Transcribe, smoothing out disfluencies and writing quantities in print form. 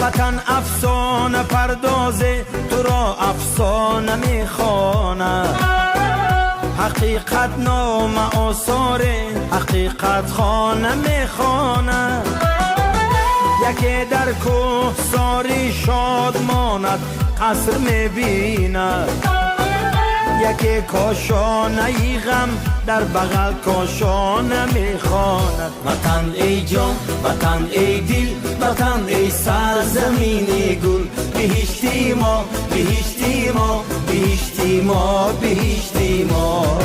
وطن افسانه پردازه، تو را افسانه میخواند. حقیقت نام آثاره، حقیقت خانه میخواند. یکی در کوه ساری شاد ماند، قصر میبیند. یکی کاشانه ای غم در بغل کاشانه میخواند. وطن ای جان، وطن ای دل، وطن ای سرزمین گل. بهشتی ما، بهشتی ما، بهشتی ما، بهشتی ما.